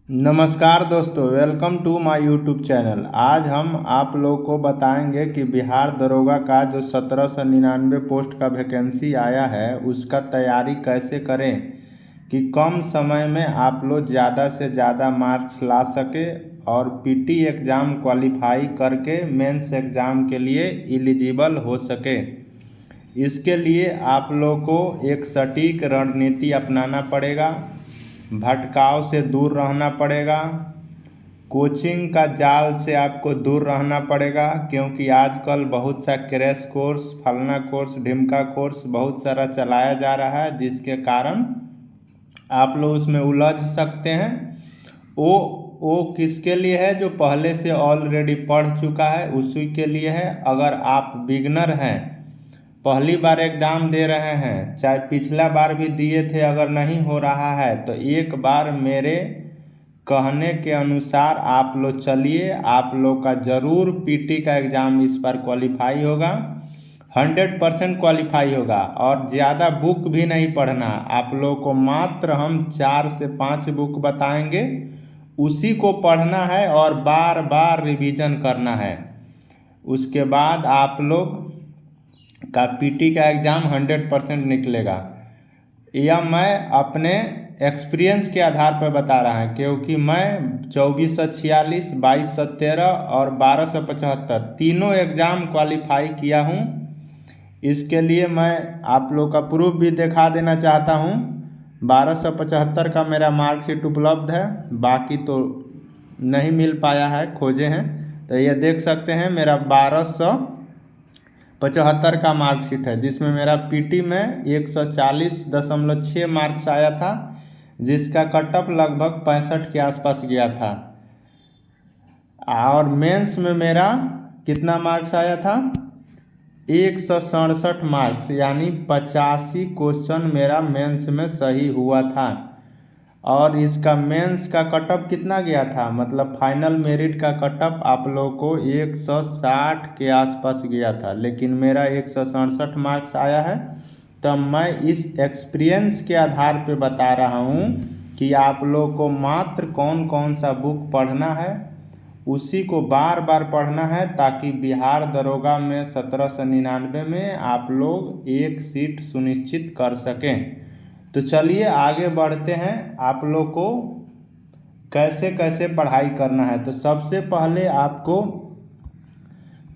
नमस्कार दोस्तों, welcome to my YouTube channel. आज हम आप लोग को बताएंगे कि बिहार दरोगा का जो 1799 पोस्ट का वैकेंसी आया है उसका तैयारी कैसे करें कि कम समय में आप लोग ज़्यादा से ज़्यादा मार्क्स ला सके और पीटी एग्ज़ाम क्वालिफाई करके मेंस एग्ज़ाम के लिए एलिजिबल हो सके। इसके लिए आप लोग को एक सटीक रणनीति अपनाना पड़ेगा, भटकाव से दूर रहना पड़ेगा, कोचिंग का जाल से आपको दूर रहना पड़ेगा, क्योंकि आजकल बहुत सा क्रैश कोर्स, फलना कोर्स, ढिमका कोर्स बहुत सारा चलाया जा रहा है, जिसके कारण आप लोग उसमें उलझ सकते हैं। वो किसके लिए है? जो पहले से ऑलरेडी पढ़ चुका है उसी के लिए है। अगर आप बिगनर हैं, पहली बार एग्ज़ाम दे रहे हैं, चाहे पिछला बार भी दिए थे, अगर नहीं हो रहा है तो एक बार मेरे कहने के अनुसार आप लोग चलिए। आप लोग का ज़रूर पीटी का एग्ज़ाम इस बार क्वालिफाई होगा, 100% क्वालिफाई होगा। और ज़्यादा बुक भी नहीं पढ़ना, आप लोग को मात्र हम 4 से 5 बुक बताएंगे, उसी को पढ़ना है और बार बार रिवीजन करना है। उसके बाद आप लोग का पीटी का एग्ज़ाम 100% निकलेगा। यह मैं अपने एक्सपीरियंस के आधार पर बता रहा हूँ, क्योंकि मैं 2446, 2213 और 1275 तीनों एग्ज़ाम क्वालिफाई किया हूँ। इसके लिए मैं आप लोग का प्रूफ भी दिखा देना चाहता हूँ। 1275 का मेरा मार्कशीट उपलब्ध है, बाकी तो नहीं मिल पाया है, खोजे हैं। तो ये देख सकते हैं, मेरा 1275 का मार्कशीट है, जिसमें मेरा पीटी में 140.6 मार्क्स आया था, जिसका कटअप लगभग 65 के आसपास गया था। और मेंस में मेरा कितना मार्क्स आया था? 167 मार्क्स, यानी 85 क्वेश्चन मेरा मेंस में सही हुआ था। और इसका मेंस का कटअप कितना गया था, मतलब फाइनल मेरिट का कटअप आप लोग को 160 के आसपास गया था, लेकिन मेरा 167 मार्क्स आया है। तो मैं इस एक्सपीरियंस के आधार पे बता रहा हूँ कि आप लोग को मात्र कौन कौन सा बुक पढ़ना है, उसी को बार बार पढ़ना है, ताकि बिहार दरोगा में 1799 में आप लोग एक सीट सुनिश्चित कर सकें। तो चलिए आगे बढ़ते हैं, आप लोग को कैसे कैसे पढ़ाई करना है। तो सबसे पहले आपको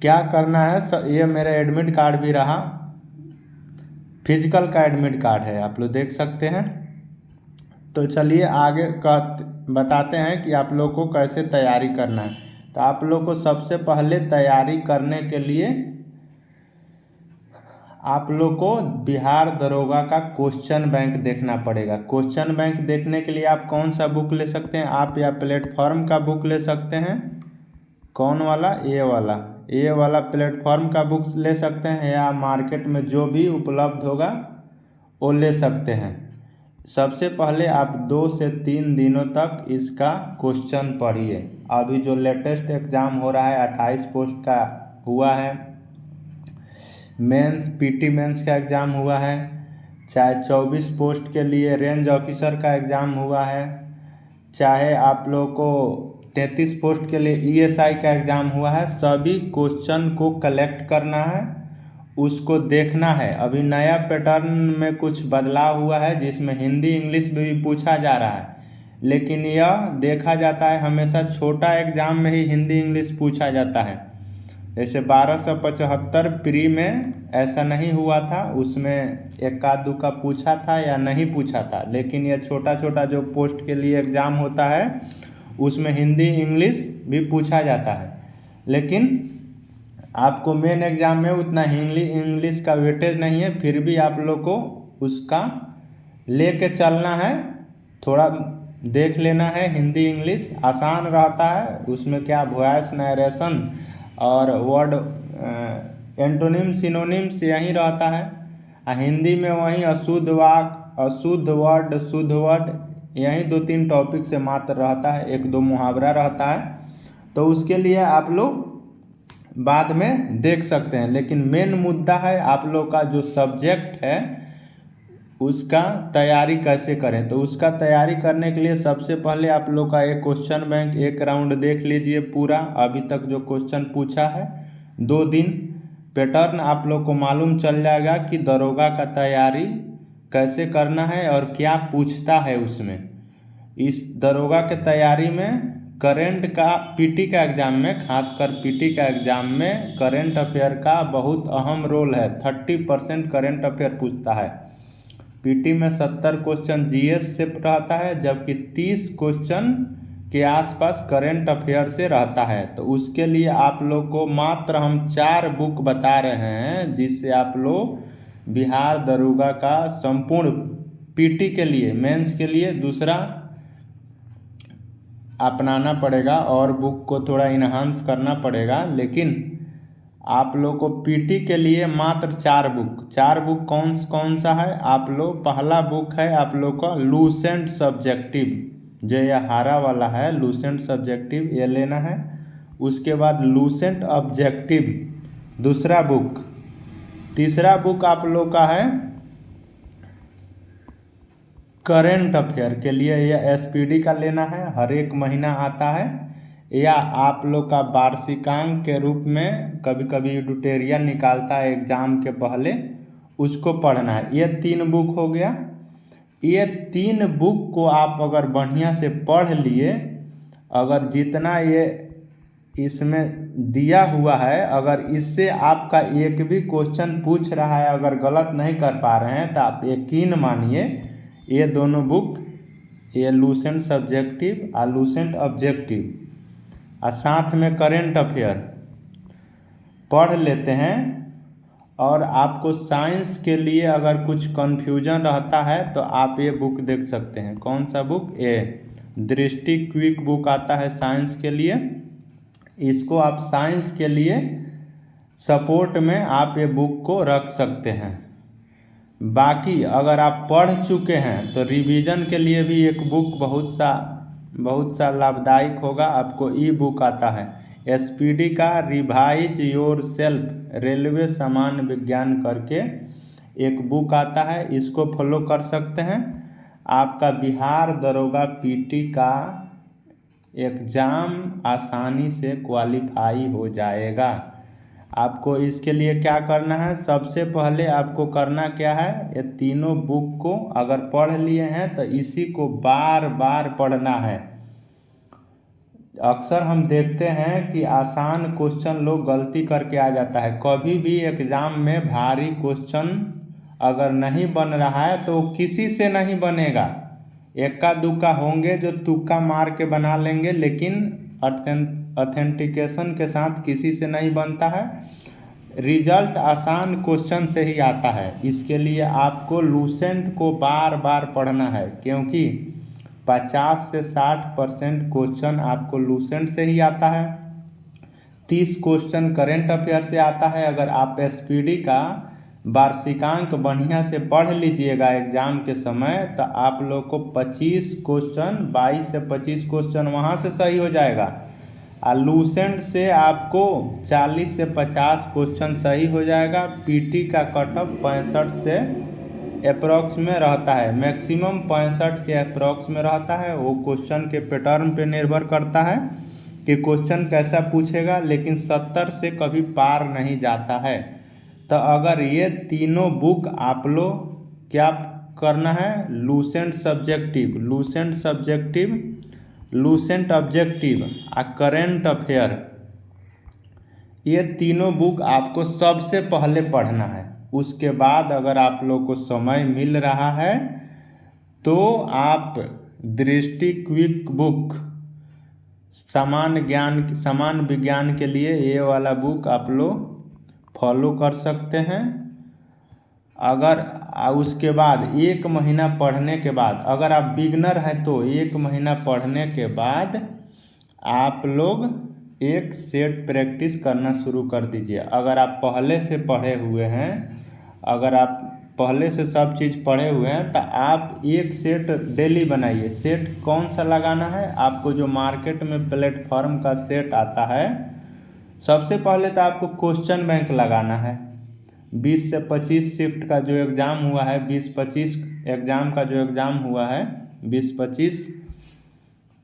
क्या करना है, ये मेरा एडमिट कार्ड भी रहा, फिजिकल का एडमिट कार्ड है, आप लोग देख सकते हैं। तो चलिए आगे का बताते हैं कि आप लोग को कैसे तैयारी करना है। तो आप लोग को सबसे पहले तैयारी करने के लिए आप लोग को बिहार दरोगा का क्वेश्चन बैंक देखना पड़ेगा। क्वेश्चन बैंक देखने के लिए आप कौन सा बुक ले सकते हैं? आप या प्लेटफॉर्म का बुक ले सकते हैं। कौन वाला? ये वाला प्लेटफॉर्म का बुक ले सकते हैं, या मार्केट में जो भी उपलब्ध होगा वो ले सकते हैं। सबसे पहले आप 2 से 3 दिनों तक इसका क्वेश्चन पढ़िए। अभी जो लेटेस्ट एग्ज़ाम हो रहा है 28 पोस्ट का हुआ है, मेंस पीटी मेंस का एग्ज़ाम हुआ है, चाहे 24 पोस्ट के लिए रेंज ऑफिसर का एग्ज़ाम हुआ है, चाहे आप लोग को 33 पोस्ट के लिए ईएसआई का एग्ज़ाम हुआ है, सभी क्वेश्चन को कलेक्ट करना है, उसको देखना है। अभी नया पैटर्न में कुछ बदलाव हुआ है, जिसमें हिंदी इंग्लिश में भी पूछा जा रहा है, लेकिन यह देखा जाता है हमेशा छोटा एग्ज़ाम में ही हिंदी इंग्लिश पूछा जाता है। जैसे 1275 प्री में ऐसा नहीं हुआ था, उसमें एका दुक्का पूछा था या नहीं पूछा था, लेकिन यह छोटा छोटा जो पोस्ट के लिए एग्ज़ाम होता है उसमें हिंदी इंग्लिश भी पूछा जाता है। लेकिन आपको मेन एग्ज़ाम में उतना हिंदी इंग्लिश का वेटेज नहीं है, फिर भी आप लोग को उसका लेके चलना है, थोड़ा देख लेना है। हिंदी इंग्लिश आसान रहता है, उसमें क्या वॉइस नरेशन और वर्ड एंटोनिम सिनोनिम्स यही रहता है। हिंदी में वही अशुद्ध वाक्य, अशुद्ध वर्ड, शुद्ध वर्ड, यही 2-3 टॉपिक से मात्र रहता है, 1-2 मुहावरा रहता है। तो उसके लिए आप लोग बाद में देख सकते हैं, लेकिन मेन मुद्दा है आप लोग का जो सब्जेक्ट है उसका तैयारी कैसे करें। तो उसका तैयारी करने के लिए सबसे पहले आप लोग का एक क्वेश्चन बैंक एक राउंड देख लीजिए पूरा, अभी तक जो क्वेश्चन पूछा है 2 दिन पैटर्न आप लोग को मालूम चल जाएगा कि दरोगा का तैयारी कैसे करना है और क्या पूछता है उसमें। इस दरोगा के तैयारी में करंट का पीटी का एग्ज़ाम में, खासकर पीटी का एग्ज़ाम में करंट अफेयर का बहुत अहम रोल है। 30% करंट अफेयर पूछता है। पीटी में 70 क्वेश्चन जीएस से रहता है, जबकि 30 क्वेश्चन के आसपास करंट अफेयर से रहता है। तो उसके लिए आप लोग को मात्र हम 4 बुक बता रहे हैं, जिससे आप लोग बिहार दरोगा का संपूर्ण पीटी के लिए, मेंस के लिए दूसरा अपनाना पड़ेगा और बुक को थोड़ा इन्हांस करना पड़ेगा। लेकिन आप लोग को पीटी के लिए मात्र 4 बुक कौन कौन सा है आप लोग, पहला बुक है आप लोग का लूसेंट सब्जेक्टिव, जो ये हरा वाला है लूसेंट सब्जेक्टिव, ये लेना है। उसके बाद लूसेंट ऑब्जेक्टिव दूसरा बुक। तीसरा बुक आप लोग का है करंट अफेयर के लिए, यह एसपीडी का लेना है, हर एक महीना आता है, या आप लोग का वार्षिकांक के रूप में कभी कभी एडुटेरियन निकालता है एग्ज़ाम के पहले, उसको पढ़ना है। ये 3 बुक हो गया। ये 3 बुक को आप अगर बढ़िया से पढ़ लिए, अगर जितना ये इसमें दिया हुआ है, अगर इससे आपका एक भी क्वेश्चन पूछ रहा है अगर गलत नहीं कर पा रहे हैं, तो आप यकीन मानिए ये दोनों बुक, ये लूसेंट सब्जेक्टिव और लूसेंट ऑब्जेक्टिव और साथ में करेंट अफेयर पढ़ लेते हैं। और आपको साइंस के लिए अगर कुछ कन्फ्यूजन रहता है तो आप ये बुक देख सकते हैं। कौन सा बुक? ये दृष्टि क्विक बुक आता है साइंस के लिए। इसको आप साइंस के लिए सपोर्ट में आप ये बुक को रख सकते हैं। बाकी अगर आप पढ़ चुके हैं तो रिवीजन के लिए भी एक बुक बहुत सा लाभदायक होगा। आपको ई बुक आता है एसपीडी का रिवाइज योर सेल्फ रेलवे सामान्य विज्ञान करके एक बुक आता है, इसको फॉलो कर सकते हैं। आपका बिहार दरोगा पीटी का एग्ज़ाम आसानी से क्वालिफाई हो जाएगा। आपको इसके लिए क्या करना है, सबसे पहले आपको करना क्या है, ये तीनों बुक को अगर पढ़ लिए हैं तो इसी को बार बार पढ़ना है। अक्सर हम देखते हैं कि आसान क्वेश्चन लोग गलती करके आ जाता है। कभी भी एग्ज़ाम में भारी क्वेश्चन अगर नहीं बन रहा है तो किसी से नहीं बनेगा। इक्का दुक्का होंगे जो तुक्का मार के बना लेंगे, लेकिन ऑथेंटिकेशन के साथ किसी से नहीं बनता है। रिजल्ट आसान क्वेश्चन से ही आता है। इसके लिए आपको लूसेंट को बार बार पढ़ना है, क्योंकि 50 से 60% क्वेश्चन आपको लूसेंट से ही आता है। 30 क्वेश्चन करेंट अफेयर से आता है। अगर आप एसपीडी का वार्षिकांक बढ़िया से पढ़ लीजिएगा एग्ज़ाम के समय, तो आप लोग को 25 क्वेश्चन 22 से 25 क्वेश्चन वहाँ से सही हो जाएगा। और लूसेंट से आपको 40 से 50 क्वेश्चन सही हो जाएगा। पीटी का कट ऑफ 65 से अप्रॉक्स में रहता है, मैक्सिमम 65 के अप्रॉक्स में रहता है। वो क्वेश्चन के पैटर्न पे निर्भर करता है कि क्वेश्चन कैसा पूछेगा, लेकिन 70 से कभी पार नहीं जाता है। तो अगर ये तीनों बुक आप लोग क्या करना है, लूसेंट सब्जेक्टिव, लूसेंट ऑब्जेक्टिव और करेंट अफेयर, ये तीनों बुक आपको सबसे पहले पढ़ना है। उसके बाद अगर आप लोग को समय मिल रहा है तो आप दृष्टि क्विक बुक सामान्य विज्ञान के लिए ये वाला बुक आप लोग फॉलो कर सकते हैं। अगर उसके बाद 1 महीना पढ़ने के बाद, अगर आप बिगनर हैं तो 1 महीना पढ़ने के बाद आप लोग एक सेट प्रैक्टिस करना शुरू कर दीजिए। अगर आप पहले से पढ़े हुए हैं, अगर आप पहले से सब चीज़ पढ़े हुए हैं, तो आप एक सेट डेली बनाइए। सेट कौन सा लगाना है, आपको जो मार्केट में प्लेटफॉर्म का सेट आता है, सबसे पहले तो आपको क्वेश्चन बैंक लगाना है। 20 से 25 शिफ्ट का जो एग्ज़ाम हुआ है, 20-25 एग्ज़ाम का जो एग्ज़ाम हुआ है, 20-25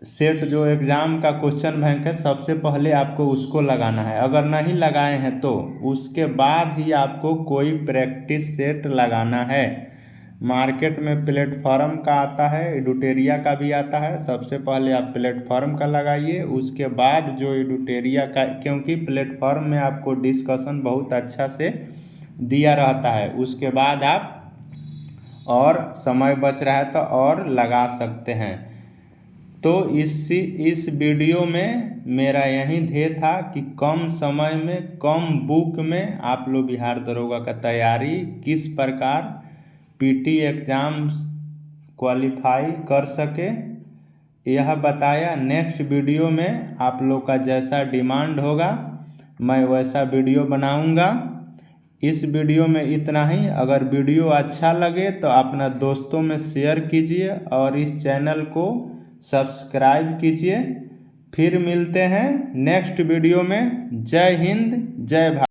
सेट जो एग्ज़ाम का क्वेश्चन बैंक है, सबसे पहले आपको उसको लगाना है। अगर नहीं लगाए हैं तो उसके बाद ही आपको कोई प्रैक्टिस सेट लगाना है। मार्केट में प्लेटफॉर्म का आता है, एडुटेरिया का भी आता है। सबसे पहले आप प्लेटफॉर्म का लगाइए, उसके बाद जो एडुटेरिया का, क्योंकि प्लेटफॉर्म में आपको डिस्कशन बहुत अच्छा से दिया रहता है। उसके बाद आप और समय बच रहा है तो और लगा सकते हैं। तो इस वीडियो में मेरा यही ध्येय था कि कम समय में कम बुक में आप लोग बिहार दरोगा का तैयारी किस प्रकार पीटी एग्ज़ाम्स क्वालिफाई कर सके, यह बताया। नेक्स्ट वीडियो में आप लोग का जैसा डिमांड होगा मैं वैसा वीडियो बनाऊंगा। इस वीडियो में इतना ही। अगर वीडियो अच्छा लगे तो अपना दोस्तों में शेयर कीजिए और इस चैनल को सब्सक्राइब कीजिए। फिर मिलते हैं नेक्स्ट वीडियो में। जय हिंद, जय भारत।